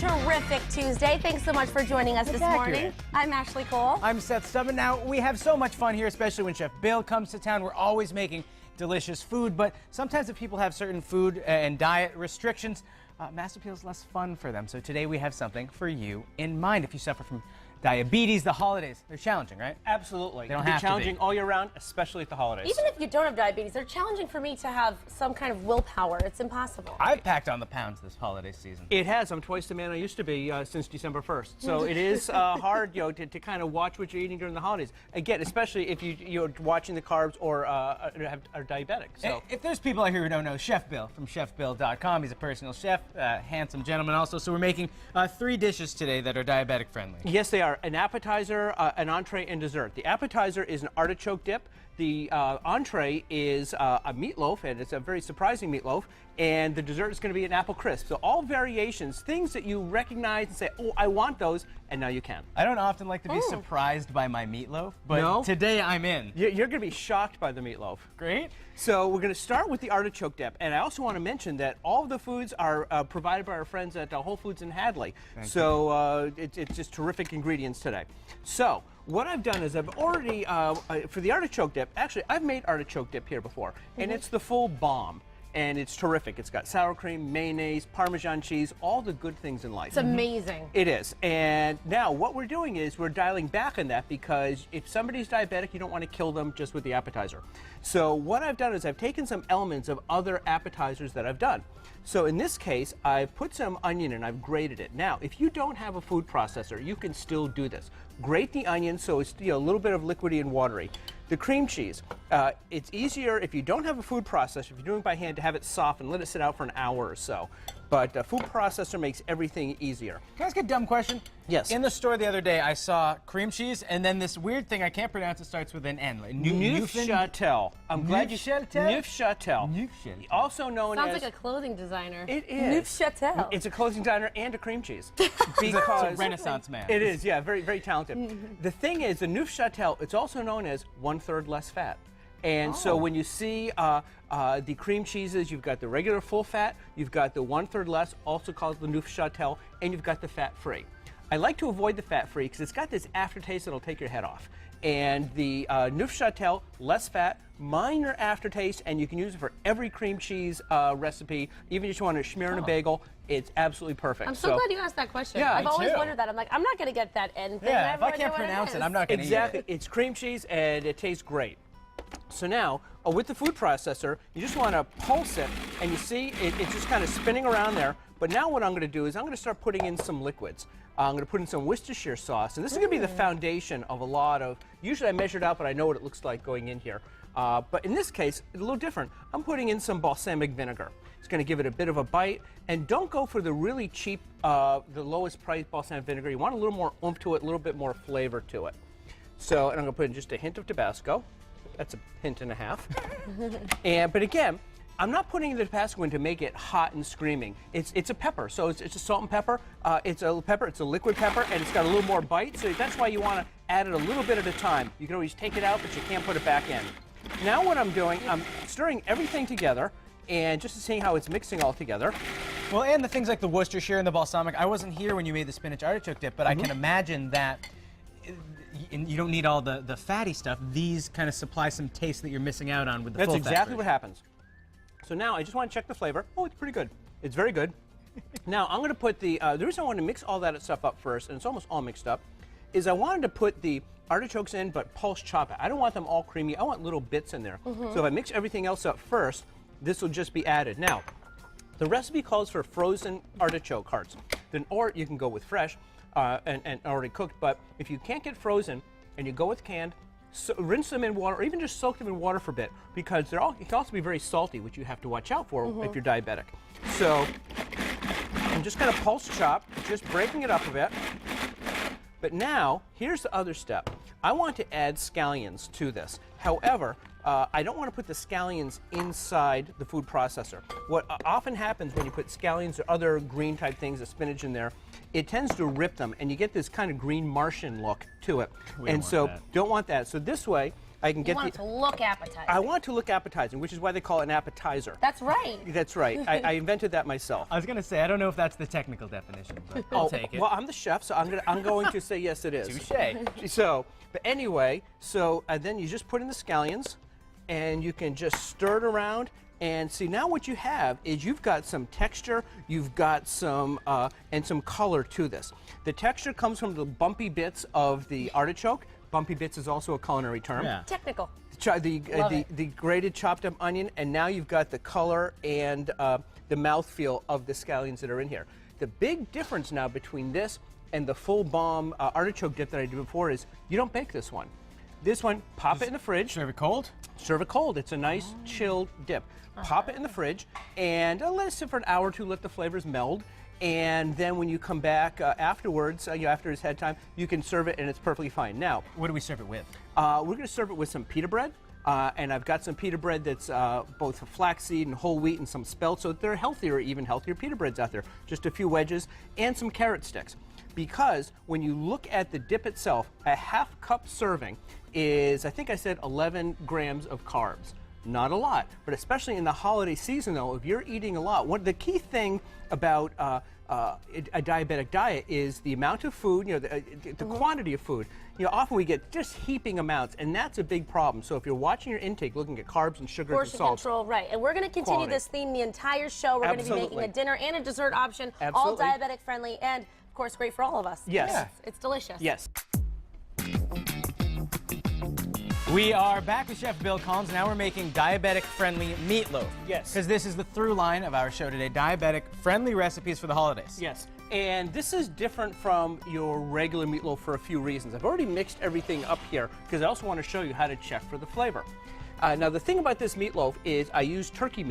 terrific Tuesday. Thanks so much for joining us this morning. I'm Ashley Cole. I'm Seth Stubben. Now, we have so much fun here, especially when Chef Bill comes to town. We're always making delicious food, but sometimes if people have certain food and diet restrictions, Mass Appeal is less fun for them. So today we have something for you in mind. If you suffer from diabetes, the holidays, they're challenging, right? Absolutely. They don't They're have challenging to be. all year round, especially at the holidays. Even if you don't have diabetes, they're challenging for me to have some kind of willpower. It's impossible. I've packed on the pounds this holiday season. It has. I'm twice the man I used to be since December 1st. So it is hard, to kind of watch what you're eating during the holidays. Again, especially if you're watching the carbs or are diabetic. So If there's people out here who don't know, Chef Bill from chefbill.com, he's a personal chef, handsome gentleman also. So we're making 3 dishes today that are diabetic friendly. yes, they are. An appetizer, an entree, and dessert. The appetizer is an artichoke dip. The entree is a meatloaf, and it's a very surprising meatloaf. And the dessert is going to be an apple crisp. So all variations, things that you recognize and say, oh, I want those, and now you can. I don't often like to be surprised by my meatloaf, but today I'm in. You're going to be shocked by the meatloaf. Great. So we're going to start with the artichoke dip, and I also want to mention that all of the foods are provided by our friends at Whole Foods in Hadley. So it's just terrific ingredients today. So what I've done is I've already, for the artichoke dip, actually I've made artichoke dip here before, and it's the full bomb. And it's terrific. It's got sour cream, mayonnaise, Parmesan cheese, all the good things in life. It's amazing. It is. And now what we're doing is we're dialing back on that because if somebody's diabetic, you don't want to kill them just with the appetizer. So what I've done is I've taken some elements of other appetizers that I've done. So in this case, I've put some onion and I've grated it. Now, if you don't have a food processor, you can still do this. Grate the onion so it's a little bit of liquidy and watery. The cream cheese, it's easier if you don't have a food processor, if you're doing it by hand, to have it soft and let it sit out for an hour or so. But a food processor makes everything easier. Can I ask a dumb question? Yes. In the store the other day, I saw cream cheese and then this weird thing I can't pronounce. It starts with an N. Like Neufchâtel. I'm glad you said Neufchâtel. Neufchâtel. Also known Sounds as. like a clothing designer. It is. Neufchâtel. It's a clothing diner and a cream cheese. It's Because a Renaissance man. it is, yeah, very, very talented. The thing is, the Neufchâtel, it's also known as 1/3 less fat. And so when you see the cream cheeses, you've got the regular full fat, you've got the 1/3 less, also called the Neufchâtel, and you've got the fat-free. I like to avoid the fat-free because it's got this aftertaste that'll take your head off. And the Neufchâtel, less fat, minor aftertaste, and you can use it for every cream cheese recipe. Even if you want to smear in a bagel, it's absolutely perfect. I'm so glad you asked that question. Yeah, I've me always too. wondered that. I'm like, I'm not going to get that N thing. Yeah, if I can't pronounce it, I'm not going to eat Exactly. it. It's cream cheese, and it tastes great. So now, with the food processor, you just want to pulse it, and you see it's just kind of spinning around there. But now what I'm going to do is I'm going to start putting in some liquids. I'm going to put in some Worcestershire sauce, and this is going to be the foundation of a lot of, usually I measure it out, but I know what it looks like going in here. But in this case, it's a little different. I'm putting in some balsamic vinegar. It's going to give it a bit of a bite, and don't go for the really cheap, the lowest price balsamic vinegar. You want a little more oomph to it, a little bit more flavor to it. So, and I'm going to put in just a hint of Tabasco. That's a hint and a half. But again, I'm not putting in the Tabasco in to make it hot and screaming. It's a pepper, so it's a salt and pepper. It's a pepper, it's a liquid pepper, and it's got a little more bite, so that's why you want to add it a little bit at a time. You can always take it out, but you can't put it back in. Now what I'm doing, I'm stirring everything together, and just to see how it's mixing all together. Well, and the things like the Worcestershire and the balsamic, I wasn't here when you made the spinach artichoke dip, but I can imagine that you don't need all the fatty stuff. These kind of supply some taste that you're missing out on with the full fat. That's exactly what happens. So now I just want to check the flavor. Oh, it's pretty good. It's very good. Now I'm going to put the reason I want to mix all that stuff up first, and it's almost all mixed up, is I wanted to put the artichokes in, but pulse chop it. I don't want them all creamy. I want little bits in there. So if I mix everything else up first, this will just be added. Now, the recipe calls for frozen artichoke hearts. Or you can go with fresh and already cooked, but if you can't get frozen and you go with canned, rinse them in water, or even just soak them in water for a bit, because it can also be very salty, which you have to watch out for if you're diabetic. So I'm just going to pulse chop, just breaking it up a bit. But now, here's the other step. I want to add scallions to this. However, I don't want to put the scallions inside the food processor. What often happens when you put scallions or other green type things, the spinach in there, it tends to rip them, and you get this kind of green Martian look to it. And so don't want that. So this way, I can You get want it to look appetizing. I want it to look appetizing, which is why they call it an appetizer. That's right. That's right. I invented that myself. I was going to say, I don't know if that's the technical definition, but I'll take it. Well, I'm the chef, so I'm going to say yes, it is. Touche. So, but anyway, then you just put in the scallions, and you can just stir it around. And see, now what you have is you've got some texture, you've got some and some color to this. The texture comes from the bumpy bits of the artichoke. Bumpy bits is also a culinary term. Yeah. Technical. The grated chopped up onion, and now you've got the color and the mouthfeel of the scallions that are in here. The big difference now between this and the full bomb artichoke dip that I did before is you don't bake this one. This one, pop it in the fridge. Serve it cold? Serve it cold. It's a nice chilled dip. Pop it in the fridge and let it sit for an hour or two, let the flavors meld. And then when you come back afterwards, after it's had time, you can serve it and it's perfectly fine. Now, What do we serve it with? we're going to serve it with some pita bread. And I've got some pita bread that's both flaxseed and whole wheat and some spelt, so there are healthier, even healthier pita breads out there. Just a few wedges and some carrot sticks. Because when you look at the dip itself, a half cup serving is, I think I said 11 grams of carbs. Not a lot, but especially in the holiday season, though, if you're eating a lot, the key thing about a diabetic diet is the amount of food, the quantity of food. Often we get just heaping amounts, and that's a big problem. So if you're watching your intake, looking at carbs and sugars Portion and salts. control, right. And we're going to continue Quality. this theme the entire show. We're going to be making a dinner and a dessert option, all Absolutely. diabetic friendly, and of course great for all of us. Yes. Yeah. It's delicious. Yes. We are back with Chef Bill Collins. Now we're making diabetic-friendly meatloaf. Yes. Because this is the through line of our show today, diabetic-friendly recipes for the holidays. Yes, and this is different from your regular meatloaf for a few reasons. I've already mixed everything up here because I also want to show you how to check for the flavor. Now the thing about this meatloaf is I use turkey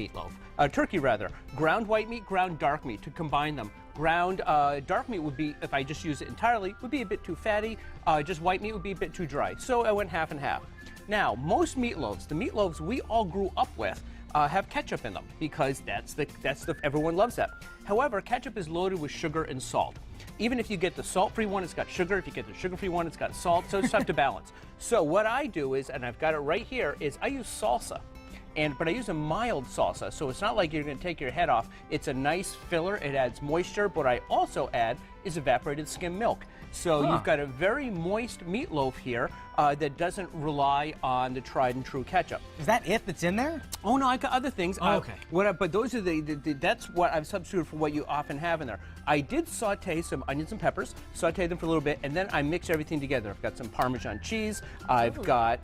rather, ground white meat, ground dark meat to combine them. Ground dark meat would be, if I just use it entirely, would be a bit too fatty. Just white meat would be a bit too dry. So I went half and half. Now, most meatloaves, the meatloaves we all grew up with, have ketchup in them because everyone loves that. However, ketchup is loaded with sugar and salt. Even if you get the salt-free one, it's got sugar. If you get the sugar-free one, it's got salt. So it's tough to balance. So what I do is, and I've got it right here, is I use salsa. But I use a mild salsa, so it's not like you're going to take your head off. It's a nice filler. It adds moisture. What I also add is evaporated skim milk. So you've got a very moist meatloaf here that doesn't rely on the tried and true ketchup. Is that it that's in there? Oh no, I got other things. Oh, okay. But those are that's what I've substituted for what you often have in there. I did saute some onions and peppers, saute them for a little bit, and then I mix everything together. I've got some Parmesan cheese, I've got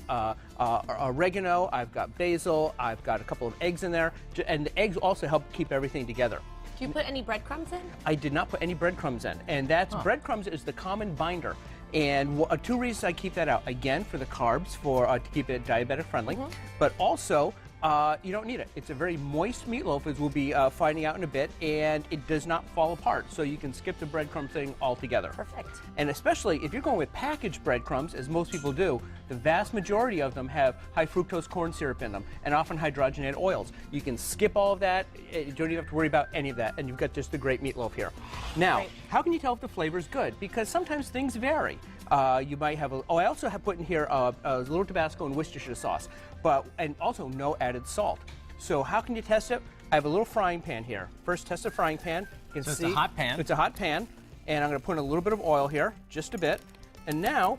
oregano, I've got basil, I've got a couple of eggs in there, and the eggs also help keep everything together. Do you put any breadcrumbs in? I did not put any breadcrumbs in, and that's breadcrumbs is the common binder. And two reasons I keep that out. Again, for the carbs, to keep it diabetic friendly, but also you don't need it. It's a very moist meatloaf, as we'll be finding out in a bit, and it does not fall apart. So you can skip the breadcrumb thing altogether. Perfect. And especially if you're going with packaged breadcrumbs, as most people do, the vast majority of them have high fructose corn syrup in them, and often hydrogenated oils. You can skip all of that. You don't even have to worry about any of that, and you've got just a great meatloaf here. Now, how can you tell if the flavor is good? Because sometimes things vary. You might have I also have put in here a little Tabasco and Worcestershire sauce, and also no added salt. So how can you test it? I have a little frying pan here. First, test the frying pan. You can see it's a hot pan. It's a hot pan, and I'm going to put in a little bit of oil here, just a bit. And now,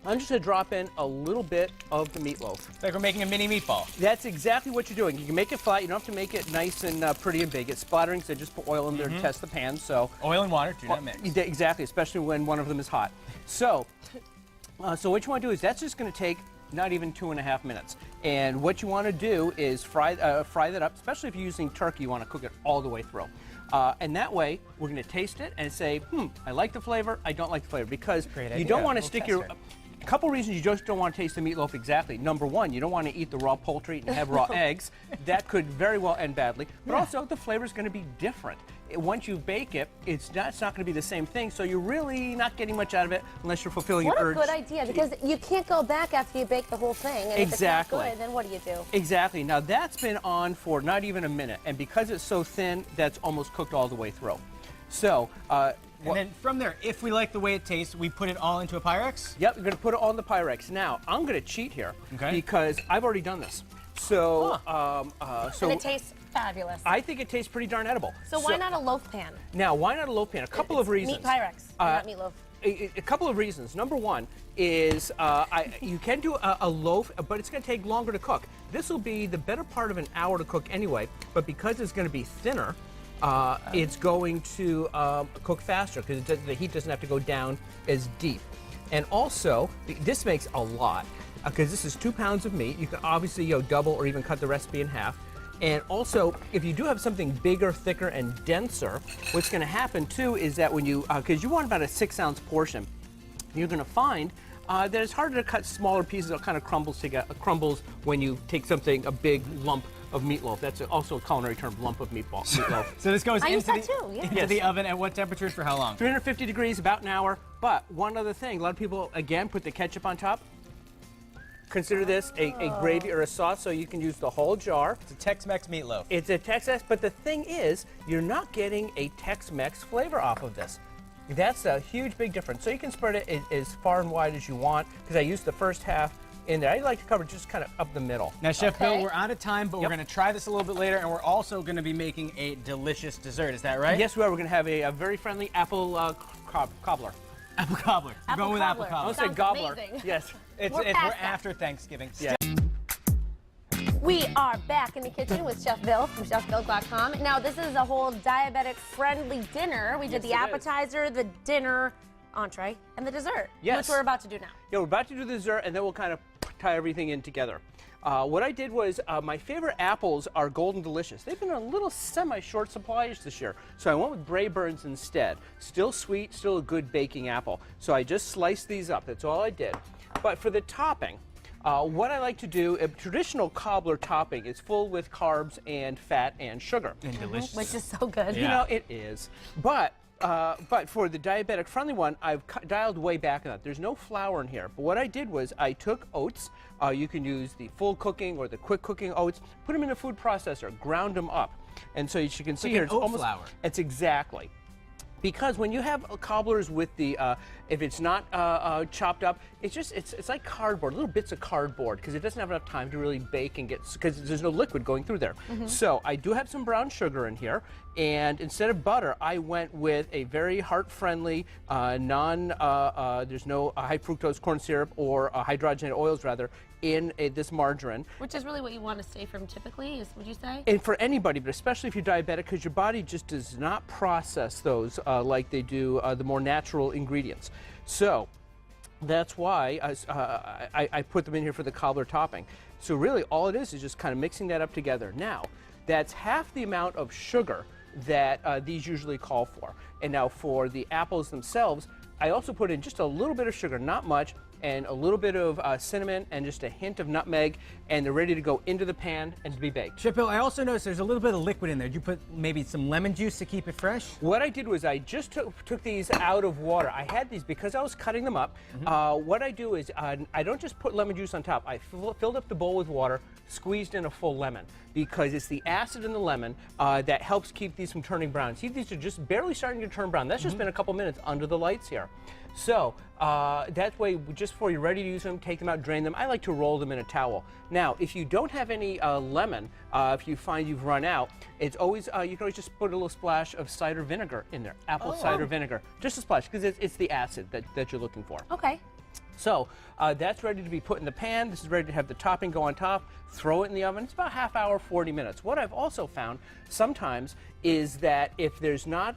I'm just going to drop in a little bit of the meatloaf. It's like we're making a mini meatball. That's exactly what you're doing. You can make it flat. You don't have to make it nice and pretty and big. It's splattering, so just put oil in there to test the pan. So Oil and water do not mix. Exactly, especially when one of them is hot. So what you want to do is that's just going to take not even 2.5 minutes. And what you want to do is fry that up, especially if you're using turkey, you want to cook it all the way through. And that way, we're going to taste it and say, I like the flavor, I don't like the flavor. Because you don't want to stick your... A couple reasons you just don't want to taste the meatloaf exactly. Number one, you don't want to eat the raw poultry and have raw eggs. That could very well end badly. But also, the flavor is going to be different. Once you bake it, it's not going to be the same thing, so you're really not getting much out of it unless you're fulfilling your urge. What a good idea, because you can't go back after you bake the whole thing, and if it's not good, then what do you do? Exactly. Now, that's been on for not even a minute, and because it's so thin, that's almost cooked all the way through. So, And then from there, if we like the way it tastes, we put it all into a Pyrex? Yep, you're going to put it on the Pyrex. Now, I'm going to cheat here Okay. because I've already done this. So, And it tastes fabulous. I think it tastes pretty darn edible. So why not a loaf pan? Now, why not a loaf pan? A couple of reasons. Meat Pyrex, not meatloaf. A couple of reasons. Number one is you can do a loaf, but it's going to take longer to cook. This will be the better part of an hour to cook anyway, but because it's going to be thinner, it's going to cook faster because the heat doesn't have to go down as deep. And also, this makes a lot because this is 2 pounds of meat. You can obviously double or even cut the recipe in half. And also, if you do have something bigger, thicker, and denser, what's going to happen too is that when you, because you want about a 6-ounce portion, you're going to find that it's harder to cut smaller pieces. It kind of crumbles when you take a big lump of meatloaf. That's also a culinary term, lump of meatloaf. So this goes into Yes. the oven at what temperatures for how long? 350 degrees, about an hour. But one other thing, a lot of people, again, put the ketchup on top. Consider this a gravy or a sauce, so you can use the whole jar. It's a Tex-Mex meatloaf. It's a Tex-Mex, but the thing is, you're not getting a Tex-Mex flavor off of this. That's a huge, big difference. So you can spread it as far and wide as you want, because I used the first half in there. I like to cover just kind of up the middle. Now, Chef Bill, we're out of time, but we're going to try this a little bit later, and we're also going to be making a delicious dessert. Is that right? Yes, we are. We're going to have a very friendly apple cobbler. Apple cobbler. We're going with apple cobbler. I want to say gobbler. Amazing. Yes. We're after Thanksgiving. Yeah. We are back in the kitchen with Chef Bill from chefbill.com. Now, this is a whole diabetic-friendly dinner. We did the appetizer, the dinner, entree, and the dessert, which we're about to do now. Yeah, we're about to do the dessert, and then we'll kind of tie everything in together. What I did was, my favorite apples are Golden Delicious. They've been a little semi-short supply-ish this year, so I went with Braeburns instead. Still sweet, still a good baking apple. So I just sliced these up. That's all I did. But for the topping, what I like to do, a traditional cobbler topping is full with carbs and fat and sugar. And delicious. Which is so good. Yeah. You know, it is. But for the diabetic-friendly one, I've dialed way back on that. There's no flour in here. But what I did was I took oats. You can use the full cooking or the quick cooking oats. Put them in a food processor. Ground them up. And so as you can see here, it's almost flour. It's exactly. Because when you have cobblers with the, if it's not chopped up, it's like cardboard, little bits of cardboard, because it doesn't have enough time to really bake and get, because there's no liquid going through there. So I do have some brown sugar in here, and instead of butter, I went with a very heart-friendly, there's no high fructose corn syrup or hydrogenated oils rather, in this margarine. Which is really what you want to stay from typically, would you say? And for anybody, but especially if you're diabetic, because your body just does not process those like they do the more natural ingredients. So that's why I put them in here for the cobbler topping. So really all it is just kind of mixing that up together. Now, that's half the amount of sugar that these usually call for. And now for the apples themselves, I also put in just a little bit of sugar, not much, and a little bit of cinnamon and just a hint of nutmeg, and they're ready to go into the pan and to be baked. Chef Bill, I also noticed there's a little bit of liquid in there. Did you put maybe some lemon juice to keep it fresh? What I did was I just took these out of water. I had these because I was cutting them up. What I do is I don't just put lemon juice on top. I filled up the bowl with water, squeezed in a full lemon, because it's the acid in the lemon that helps keep these from turning brown. See, these are just barely starting to turn brown. That's just been a couple minutes under the lights here. So that way, just before you're ready to use them, take them out, drain them. I like to roll them in a towel. Now, if you don't have any lemon, if you find you've run out, it's always you can always just put a little splash of cider vinegar in there, apple cider vinegar, just a splash, because it's the acid that you're looking for. Okay. So that's ready to be put in the pan. This is ready to have the topping go on top. Throw it in the oven. It's about half hour, 40 minutes. What I've also found sometimes is that if there's not,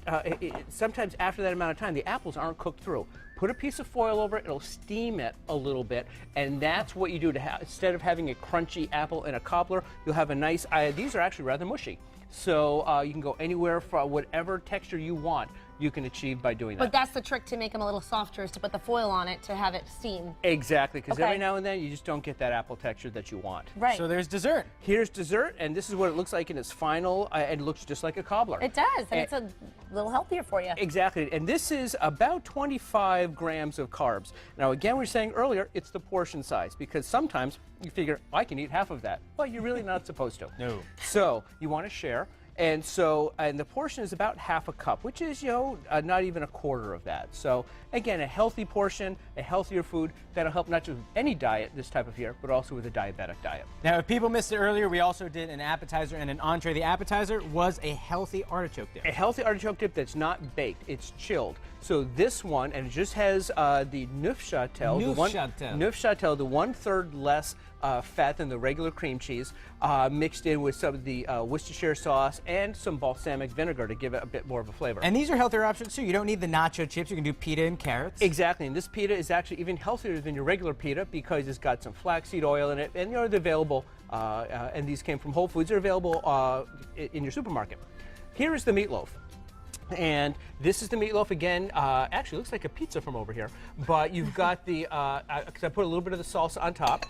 sometimes after that amount of time, the apples aren't cooked through. Put a piece of foil over it. It'll steam it a little bit, and that's what you do to have. Instead of having a crunchy apple in a cobbler, you'll have a nice. These are actually rather mushy, so you can go anywhere for whatever texture you want. You can achieve by doing that. But that's the trick to make them a little softer, is to put the foil on it to have it steam. Exactly, because every now and then you just don't get that apple texture that you want. Right. So there's dessert. Here's dessert, and this is what it looks like in its final, and it looks just like a cobbler. It does, and it's a little healthier for you. Exactly, and this is about 25 grams of carbs. Now again, we were saying earlier, it's the portion size, because sometimes you figure, I can eat half of that. Well, you're really not supposed to. No. So you want to share. And so, and the portion is about half a cup, which is, you know, not even a quarter of that. So again, a healthy portion, a healthier food that'll help not just with any diet this type of year, but also with a diabetic diet. Now, if people missed it earlier, we also did an appetizer and an entree. The appetizer was a healthy artichoke dip. A healthy artichoke dip that's not baked, it's chilled. So this one, and it just has the Neufchâtel, the 1/3 less fat than the regular cream cheese, mixed in with some of the Worcestershire sauce and some balsamic vinegar to give it a bit more of a flavor. And these are healthier options too. You don't need the nacho chips. You can do pita and carrots. Exactly, and this pita is actually even healthier than your regular pita because it's got some flaxseed oil in it, and you know, they're available, and these came from Whole Foods. They're available in your supermarket. Here is the meatloaf. And this is the meatloaf again. Actually, looks like a pizza from over here. But you've got the, because I put a little bit of the salsa on top.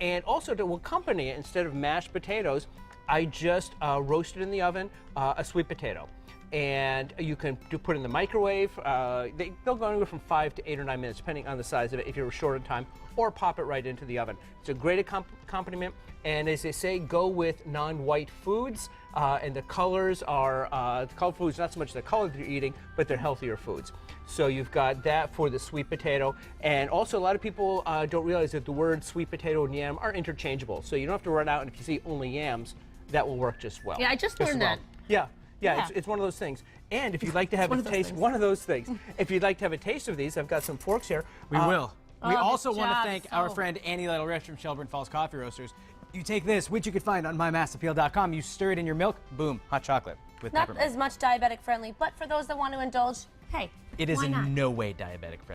And also to accompany it, instead of mashed potatoes, I just roasted in the oven a sweet potato. And you can put it in the microwave. They'll go anywhere from 5 to 8 or 9 minutes, depending on the size of it, if you're short on time, or pop it right into the oven. It's a great accompaniment. And as they say, go with non-white foods. And the colors are, the color foods, not so much the color that you're eating, but they're healthier foods. So you've got that for the sweet potato. And also a lot of people don't realize that the words sweet potato and yam are interchangeable. So you don't have to run out, and if you see only yams, that will work just well. Yeah, I just learned that. Yeah, it's one of those things. And if you'd like to have a taste, one of those things. If you'd like to have a taste of these, I've got some forks here. We will. We also good want to job. thank our friend Annie Lytle from Shelburne Falls Coffee Roasters. You take this, which you could find on mymassappeal.com. You stir it in your milk, boom, hot chocolate with Not peppermint. as much diabetic friendly, but for those that want to indulge, hey, It is why in not? no way diabetic friendly.